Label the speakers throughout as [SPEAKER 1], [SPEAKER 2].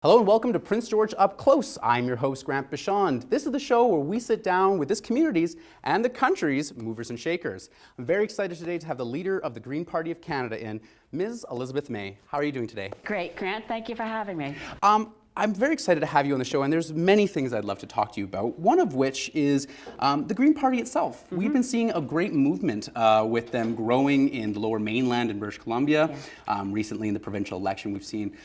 [SPEAKER 1] Hello and welcome to Prince George Up Close. I'm your host, Grant Bachand. This is the show where we sit down with this community's and the country's movers and shakers. I'm very excited today to have the leader of the Green Party of Canada in, Ms. Elizabeth May. How are you doing today?
[SPEAKER 2] Great, Grant. Thank you for having me.
[SPEAKER 1] I'm very excited to have you on the show, and there's many things I'd love to talk to you about, one of which is the Green Party itself. Mm-hmm. We've been seeing a great movement with them growing in the Lower Mainland in British Columbia. Yeah. Recently in the provincial election, we've seen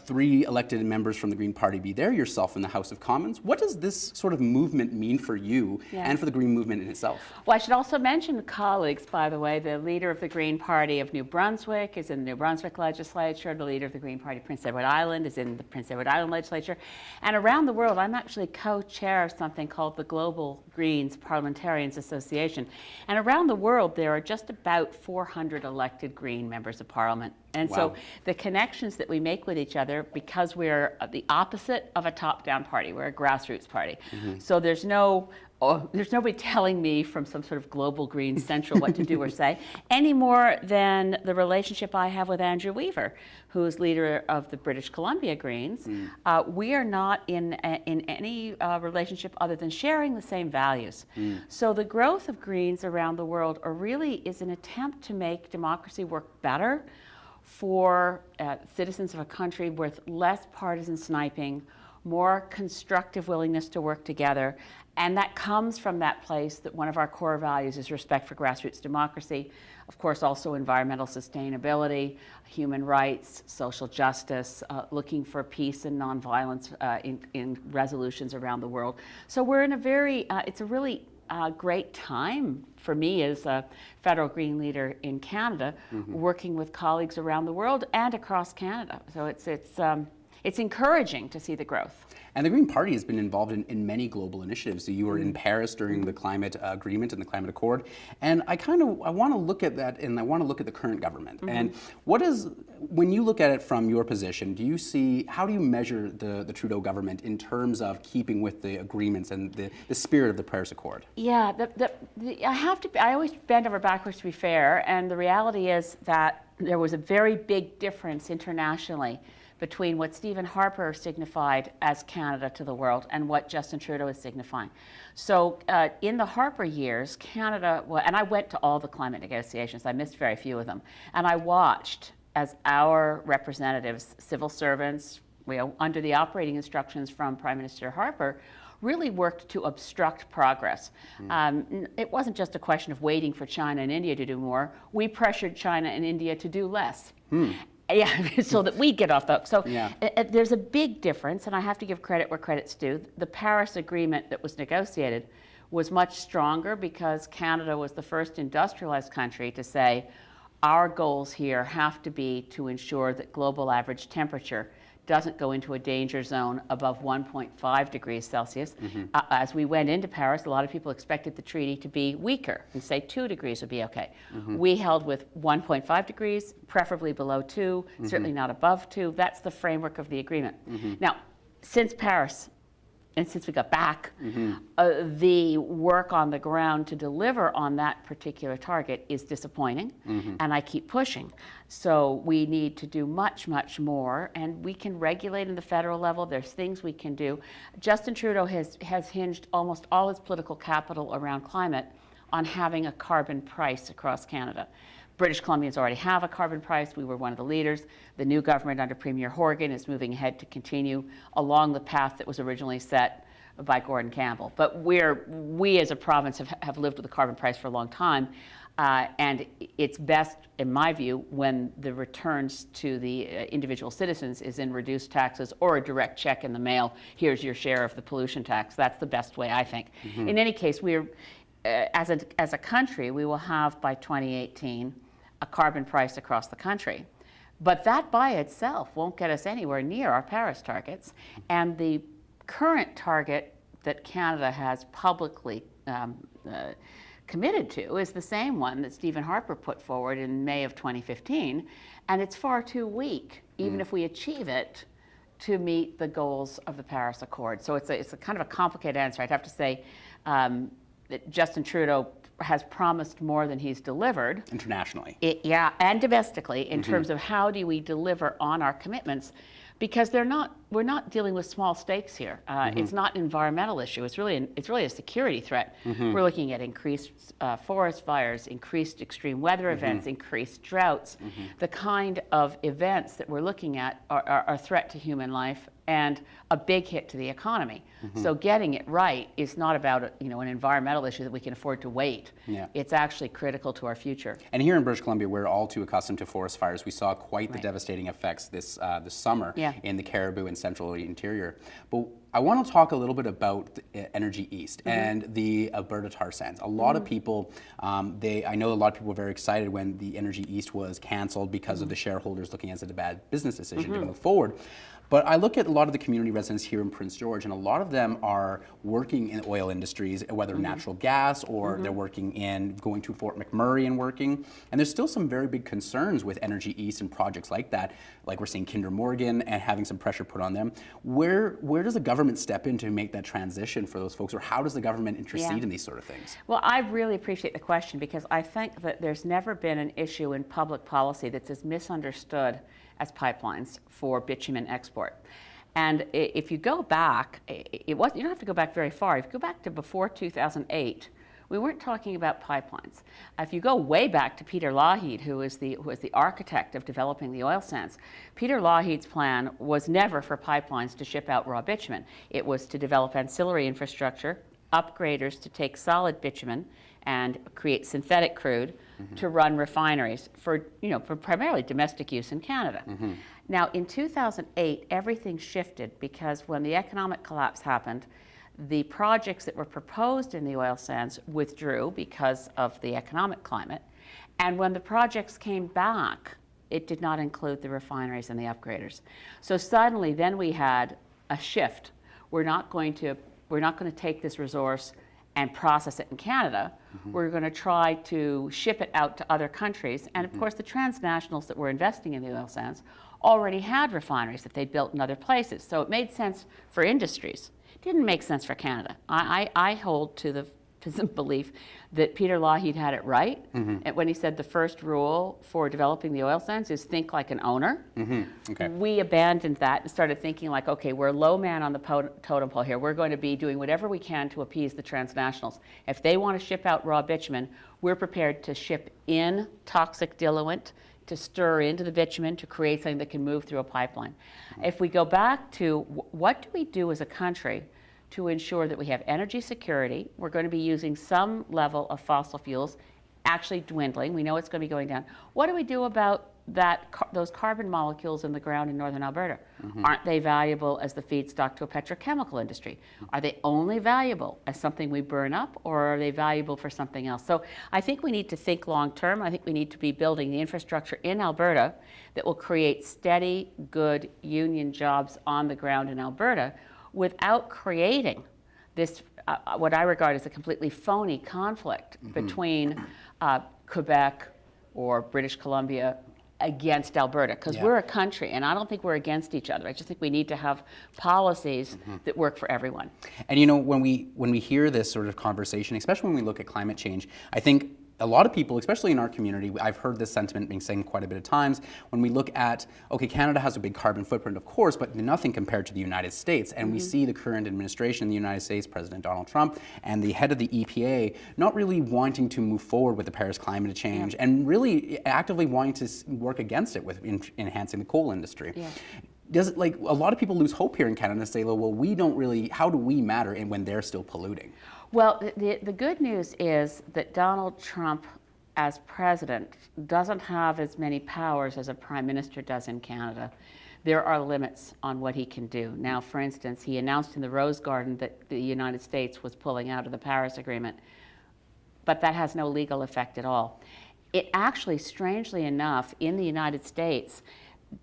[SPEAKER 1] 3 elected members from the Green Party be there, yourself in the House of Commons. What does this sort of movement mean for you and for the Green movement in itself?
[SPEAKER 2] Well, I should also mention colleagues, by the way. The leader of the Green Party of New Brunswick is in the New Brunswick legislature. The leader of the Green Party of Prince Edward Island is in the Prince Edward Island legislature. And around the world, I'm actually co-chair of something called the Global Greens Parliamentarians Association. And around the world, there are just about 400 elected Green members of Parliament. And so the connections that we make with each other, because we're the opposite of a top-down party, we're a grassroots party. Mm-hmm. So there's nobody telling me from some sort of global green central what to do or say, any more than the relationship I have with Andrew Weaver, who is leader of the British Columbia Greens. Mm. We are not in any relationship other than sharing the same values. Mm. So the growth of Greens around the world really is an attempt to make democracy work better for citizens of a country with less partisan sniping, more constructive willingness to work together. And that comes from that place that one of our core values is respect for grassroots democracy, of course also environmental sustainability, human rights, social justice, looking for peace and nonviolence in resolutions around the world. So we're in a very, it's a really great time for me as a federal Green leader in Canada, mm-hmm. working with colleagues around the world and across Canada. So it's encouraging to see the growth.
[SPEAKER 1] And the Green Party has been involved in many global initiatives. So you were in Paris during the climate agreement and the climate accord. And I want to look at that, and I want to look at the current government. Mm-hmm. And when you look at it from your position, how do you measure the Trudeau government in terms of keeping with the agreements and the spirit of the Paris Accord?
[SPEAKER 2] Yeah, I always bend over backwards to be fair. And the reality is that there was a very big difference internationally between what Stephen Harper signified as Canada to the world and what Justin Trudeau is signifying. So in the Harper years, Canada, and I went to all the climate negotiations, I missed very few of them, and I watched as our representatives, civil servants, under the operating instructions from Prime Minister Harper, really worked to obstruct progress. Mm. It wasn't just a question of waiting for China and India to do more. We pressured China and India to do less. Mm. Yeah, so that we get off the hook. So there's a big difference, and I have to give credit where credit's due. The Paris Agreement that was negotiated was much stronger because Canada was the first industrialized country to say, our goals here have to be to ensure that global average temperature doesn't go into a danger zone above 1.5 degrees Celsius. Mm-hmm. As we went into Paris, a lot of people expected the treaty to be weaker and say 2 degrees would be okay. Mm-hmm. We held with 1.5 degrees, preferably below 2, mm-hmm. certainly not above 2. That's the framework of the agreement. Mm-hmm. Now, since Paris, and since we got back, mm-hmm. The work on the ground to deliver on that particular target is disappointing, mm-hmm. and I keep pushing. So we need to do much, much more, and we can regulate in the federal level. There's things we can do. Justin Trudeau has hinged almost all his political capital around climate on having a carbon price across Canada. British Columbians already have a carbon price. We were one of the leaders. The new government under Premier Horgan is moving ahead to continue along the path that was originally set by Gordon Campbell. But we as a province have lived with a carbon price for a long time. And it's best, in my view, when the returns to the individual citizens is in reduced taxes or a direct check in the mail. Here's your share of the pollution tax. That's the best way, I think. Mm-hmm. In any case, as a country, we will have by 2018 a carbon price across the country. But that by itself won't get us anywhere near our Paris targets. And the current target that Canada has publicly committed to is the same one that Stephen Harper put forward in May of 2015, and it's far too weak, even if we achieve it, to meet the goals of the Paris Accord. So it's a kind of a complicated answer. I'd have to say that Justin Trudeau has promised more than he's delivered.
[SPEAKER 1] Internationally.
[SPEAKER 2] Yeah, and domestically, in terms of how do we deliver on our commitments, because we're not dealing with small stakes here. It's not an environmental issue. It's really a security threat. We're looking at increased forest fires, increased extreme weather events, increased droughts. The kind of events that we're looking at are a threat to human life and a big hit to the economy. So getting it right is not about an environmental issue that we can afford to wait.
[SPEAKER 1] Yeah.
[SPEAKER 2] It's actually critical to our future.
[SPEAKER 1] And here in British Columbia, we're all too accustomed to forest fires. We saw quite the devastating effects this summer in the Cariboo and central interior. But I want to talk a little bit about Energy East and the Alberta tar sands. A lot of people, I know a lot of people were very excited when the Energy East was canceled because of the shareholders looking at it as a bad business decision to move forward. But I look at a lot of the community residents here in Prince George, and a lot of them are working in oil industries, whether natural gas or they're working going to Fort McMurray and working. And there's still some very big concerns with Energy East and projects like that, like we're seeing Kinder Morgan and having some pressure put on them. Where does the government step in to make that transition for those folks, or how does the government intercede in these sort of things?
[SPEAKER 2] Well, I really appreciate the question, because I think that there's never been an issue in public policy that's as misunderstood as pipelines for bitumen export. And if you go back, you don't have to go back very far. If you go back to before 2008, we weren't talking about pipelines. If you go way back to Peter Lougheed, who was the architect of developing the oil sands, Peter Lougheed's plan was never for pipelines to ship out raw bitumen. It was to develop ancillary infrastructure, upgraders to take solid bitumen and create synthetic crude to run refineries for primarily domestic use in Canada. Now, in 2008, everything shifted, because when the economic collapse happened, the projects that were proposed in the oil sands withdrew because of the economic climate. And when the projects came back, it did not include the refineries and the upgraders. So suddenly then we had a shift. We're not going to take this resource and process it in Canada. We're going to try to ship it out to other countries. And of course, the transnationals that were investing in the oil sands already had refineries that they'd built in other places. So it made sense for industries. It didn't make sense for Canada. I hold to the belief that Peter Lougheed had it right when he said the first rule for developing the oil sands is think like an owner. Okay. We abandoned that and started thinking like, okay, we're a low man on the totem pole here. We're going to be doing whatever we can to appease the transnationals. If they want to ship out raw bitumen, we're prepared to ship in toxic diluent, to stir into the bitumen, to create something that can move through a pipeline. If we go back to what do we do as a country to ensure that we have energy security? We're going to be using some level of fossil fuels, actually dwindling. We know it's going to be going down. What do we do about those carbon molecules in the ground in northern Alberta? Aren't they valuable as the feedstock to a petrochemical industry? Are they only valuable as something we burn up, or are they valuable for something else? So I think we need to think long term. I think we need to be building the infrastructure in Alberta that will create steady, good union jobs on the ground in Alberta, without creating this, what I regard as a completely phony conflict between Quebec or British Columbia against Alberta, because we're a country, and I don't think we're against each other. I just think we need to have policies that work for everyone.
[SPEAKER 1] And when we hear this sort of conversation, especially when we look at climate change, I think a lot of people, especially in our community, I've heard this sentiment being said quite a bit of times, when we look at, okay, Canada has a big carbon footprint, of course, but nothing compared to the United States. And we see the current administration in the United States, President Donald Trump, and the head of the EPA, not really wanting to move forward with the Paris climate change and really actively wanting to work against it with enhancing the coal industry. Does a lot of people lose hope here in Canada and say, well, we don't really, how do we matter when they're still polluting?
[SPEAKER 2] Well, the good news is that Donald Trump, as president, doesn't have as many powers as a prime minister does in Canada. There are limits on what he can do. Now, for instance, he announced in the Rose Garden that the United States was pulling out of the Paris Agreement, but that has no legal effect at all. It actually, strangely enough, in the United States,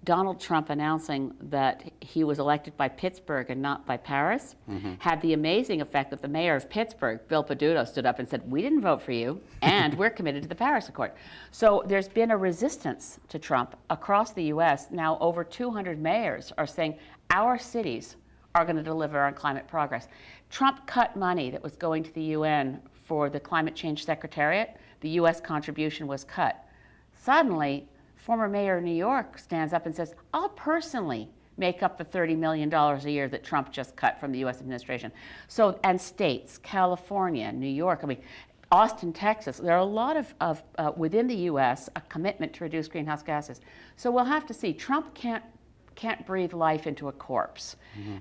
[SPEAKER 2] Donald Trump announcing that he was elected by Pittsburgh and not by Paris, had the amazing effect that the mayor of Pittsburgh, Bill Peduto, stood up and said, we didn't vote for you, and we're committed to the Paris Accord. So there's been a resistance to Trump across the US. Now over 200 mayors are saying, our cities are going to deliver on climate progress. Trump cut money that was going to the UN for the Climate Change Secretariat. The US contribution was cut. Suddenly, former mayor of New York stands up and says, I'll personally make up the $30 million a year that Trump just cut from the US administration. So, and states, California, New York, I mean, Austin, Texas, there are a lot of within the US, a commitment to reduce greenhouse gases. So we'll have to see. Trump can't breathe life into a corpse.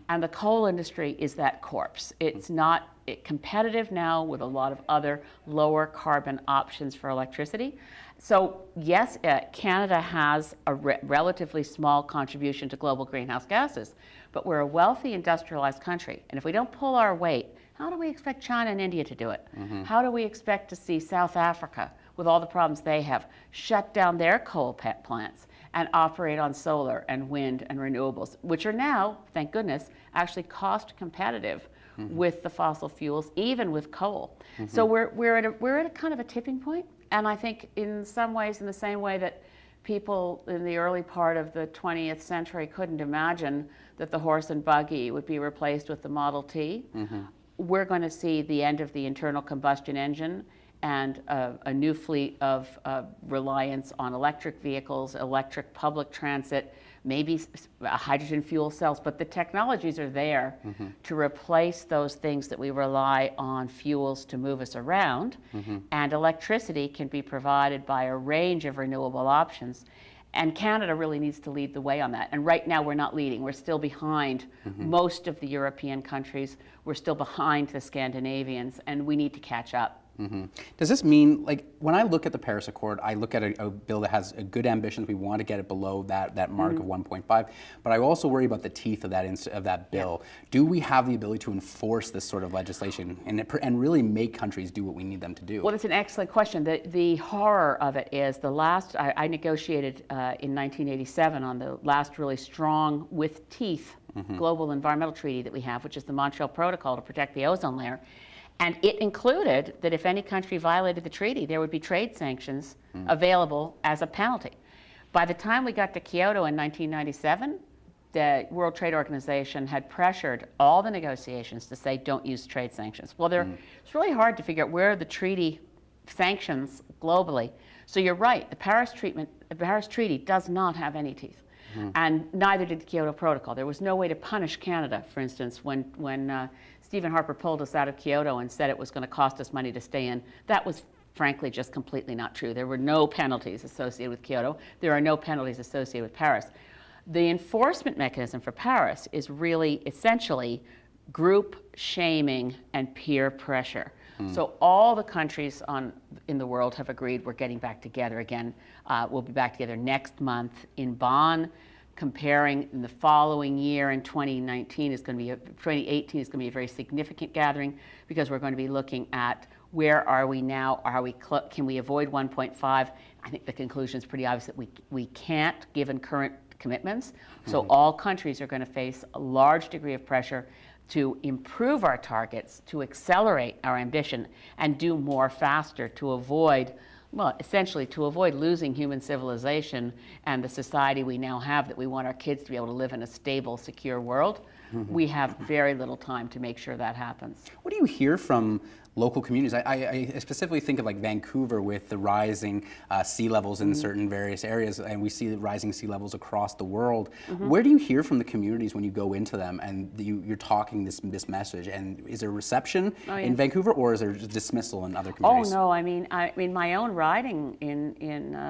[SPEAKER 2] And the coal industry is that corpse. It's not competitive now with a lot of other lower carbon options for electricity. So yes, Canada has a relatively small contribution to global greenhouse gases, but we're a wealthy industrialized country. And if we don't pull our weight, how do we expect China and India to do it? How do we expect to see South Africa, with all the problems they have, shut down their coal plants and operate on solar and wind and renewables, which are now, thank goodness, actually cost competitive with the fossil fuels, even with coal. So we're at a kind of a tipping point, and I think in some ways, in the same way that people in the early part of the 20th century couldn't imagine that the horse and buggy would be replaced with the Model T, we're going to see the end of the internal combustion engine and a new fleet of reliance on electric vehicles, electric public transit, maybe hydrogen fuel cells, but the technologies are there to replace those things that we rely on fuels to move us around, and electricity can be provided by a range of renewable options. And Canada really needs to lead the way on that. And right now we're not leading. We're still behind most of the European countries. We're still behind the Scandinavians, and we need to catch up.
[SPEAKER 1] Does this mean, like, when I look at the Paris Accord, I look at a bill that has a good ambitions. We want to get it below that mark of 1.5, but I also worry about the teeth of that bill. Do we have the ability to enforce this sort of legislation and really make countries do what we need them to do?
[SPEAKER 2] Well, that's an excellent question. The horror of it is the last, I negotiated in 1987 on the last really strong, with teeth, global environmental treaty that we have, which is the Montreal Protocol to protect the ozone layer. And it included that if any country violated the treaty, there would be trade sanctions available as a penalty. By the time we got to Kyoto in 1997, the World Trade Organization had pressured all the negotiations to say, don't use trade sanctions. Well, it's really hard to figure out where the treaty sanctions globally. So you're right, the Paris Treaty does not have any teeth. And neither did the Kyoto Protocol. There was no way to punish Canada, for instance, when Stephen Harper pulled us out of Kyoto and said it was going to cost us money to stay in. That was frankly just completely not true. There were no penalties associated with Kyoto. There are no penalties associated with Paris. The enforcement mechanism for Paris is really essentially group shaming and peer pressure. So all the countries in the world have agreed we're getting back together again. We'll be back together next month in Bonn, comparing in the following year in 2018 is going to be a very significant gathering, because we're going to be looking at where are we now? Can we avoid 1.5? I think the conclusion is pretty obvious that we can't, given current commitments. So all countries are going to face a large degree of pressure to improve our targets, to accelerate our ambition, and do more faster to avoid, well, essentially to avoid losing human civilization and the society we now have that we want our kids to be able to live in a stable, secure world. We have very little time to make sure that happens.
[SPEAKER 1] What do you hear from local communities? I specifically think of like Vancouver with the rising sea levels in certain various areas, and we see the rising sea levels across the world. Where do you hear from the communities when you go into them and you're talking this message? And is there reception in Vancouver, or is there just dismissal in other communities?
[SPEAKER 2] Oh no, I mean my own riding in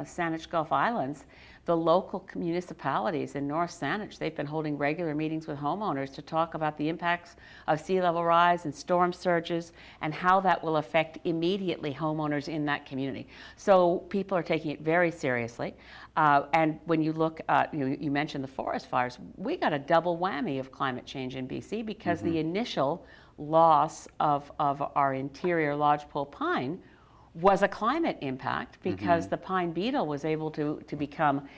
[SPEAKER 2] Saanich Gulf Islands, the local municipalities in North Saanich, they've been holding regular meetings with homeowners to talk about the impacts of sea level rise and storm surges and how that will affect immediately homeowners in that community. So people are taking it very seriously. And when you look at, you mentioned the forest fires, we got a double whammy of climate change in BC, because the initial loss of our interior lodgepole pine was a climate impact because the pine beetle was able to become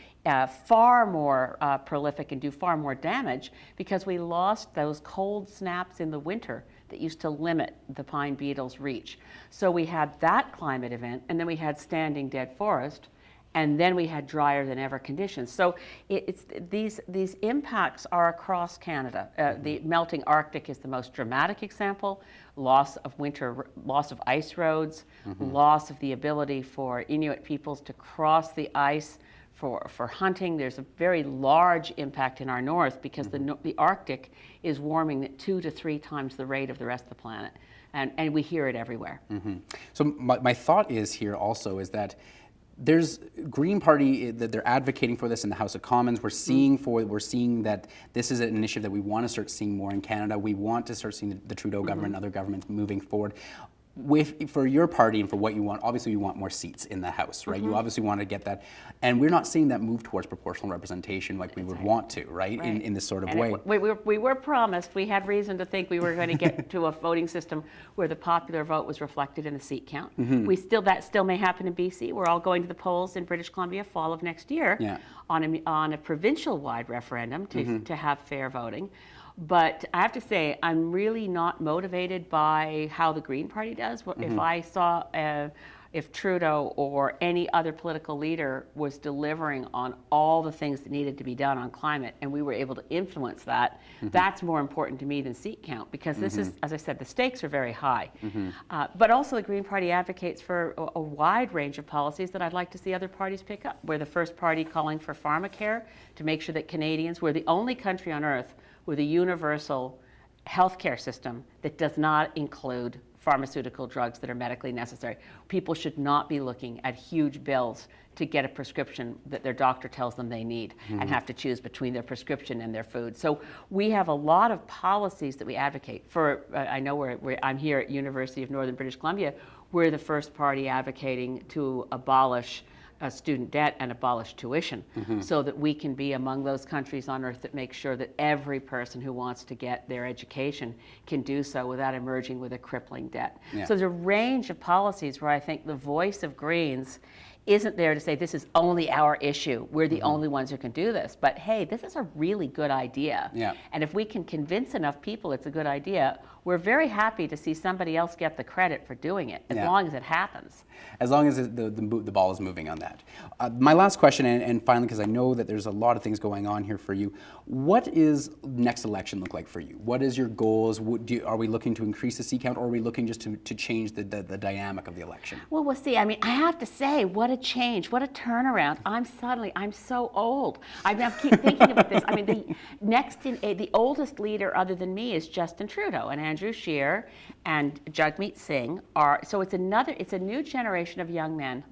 [SPEAKER 2] far more prolific and do far more damage because we lost those cold snaps in the winter that used to limit the pine beetle's reach. So we had that climate event, and then we had standing dead forest, and then we had drier than ever conditions. So these impacts are across Canada. The melting Arctic is the most dramatic example. Loss of ice roads, loss of the ability for Inuit peoples to cross the ice for hunting. There's a very large impact in our north because the Arctic is warming at 2 to 3 times the rate of the rest of the planet. And we hear it everywhere.
[SPEAKER 1] So my thought is here also is that there's Green Party that they're advocating for this in the House of Commons. We're seeing that this is an initiative that we want to start seeing more in Canada. We want to start seeing the Trudeau government and other governments moving forward. For your party and for what you want, obviously you want more seats in the House, right? You obviously want to get that, and we're not seeing that move towards proportional representation like we would want to, right? In this sort of way.
[SPEAKER 2] We were promised, we had reason to think we were going to get to a voting system where the popular vote was reflected in the seat count. That still may happen in BC. We're all going to the polls in British Columbia fall of next year on a provincial-wide referendum to have fair voting. But I have to say, I'm really not motivated by how the Green Party does. If I saw, if Trudeau or any other political leader was delivering on all the things that needed to be done on climate, and we were able to influence that, that's more important to me than seat count, because this is, as I said, the stakes are very high. But also the Green Party advocates for a wide range of policies that I'd like to see other parties pick up. We're the first party calling for pharmacare to make sure that Canadians, we're the only country on earth with a universal healthcare system that does not include pharmaceutical drugs that are medically necessary. People should not be looking at huge bills to get a prescription that their doctor tells them they need and have to choose between their prescription and their food. So we have a lot of policies that we advocate for. I know I'm here at University of Northern British Columbia. We're the first party advocating to abolish student debt and abolish tuition so that we can be among those countries on earth that make sure that every person who wants to get their education can do so without emerging with a crippling debt. So there's a range of policies where I think the voice of Greens isn't there to say this is only our issue. We're the only ones who can do this. But hey, this is a really good idea. And if we can convince enough people it's a good idea, we're very happy to see somebody else get the credit for doing it, as long as it happens.
[SPEAKER 1] As long as the ball is moving on that. My last question, and finally, because I know that there's a lot of things going on here for you, what is next election look like for you? What is your goals? Are we looking to increase the seat count, or are we looking just to change the dynamic of the election?
[SPEAKER 2] Well, we'll see. I mean, I have to say, what a change, what a turnaround. I'm so old. I keep thinking about this. I mean, the oldest leader other than me is Justin Trudeau, and Andrew Scheer and Jagmeet Singh so it's a new generation of young men.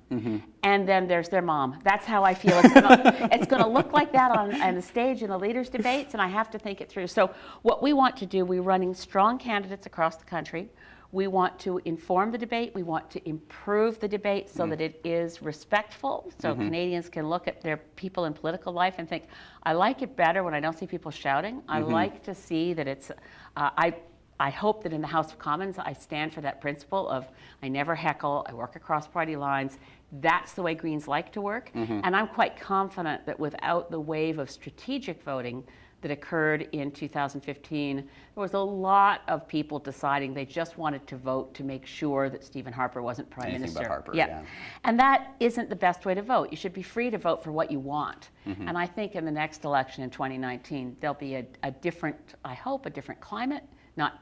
[SPEAKER 2] And then there's their mom. That's how I feel. It's going to look like that on the stage in the leaders' debates, and I have to think it through. So what we want to do, we're running strong candidates across the country. We want to inform the debate. We want to improve the debate so that it is respectful, so Canadians can look at their people in political life and think, I like it better when I don't see people shouting. I like to see that it's, I hope that in the House of Commons I stand for that principle of I never heckle, I work across party lines. That's the way Greens like to work. And I'm quite confident that without the wave of strategic voting that occurred in 2015, there was a lot of people deciding they just wanted to vote to make sure that Stephen Harper wasn't Prime Minister.
[SPEAKER 1] But Harper,
[SPEAKER 2] And that isn't the best way to vote. You should be free to vote for what you want. And I think in the next election in 2019, there'll be a different, I hope, a different climate, not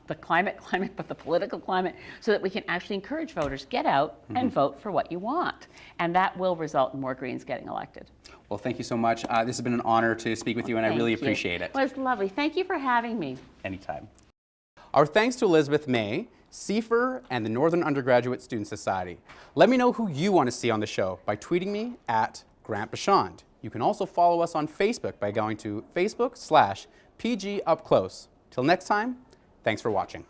[SPEAKER 2] the climate, but the political climate, so that we can actually encourage voters, get out and vote for what you want. And that will result in more Greens getting elected.
[SPEAKER 1] Well, thank you so much. This has been an honor to speak with you, and I really appreciate it.
[SPEAKER 2] Well, it's lovely. Thank you for having me.
[SPEAKER 1] Anytime. Our thanks to Elizabeth May, CFER, and the Northern Undergraduate Student Society. Let me know who you want to see on the show by tweeting me at Grant Bachand. You can also follow us on Facebook by going to Facebook/PGUpClose. Till next time, thanks for watching.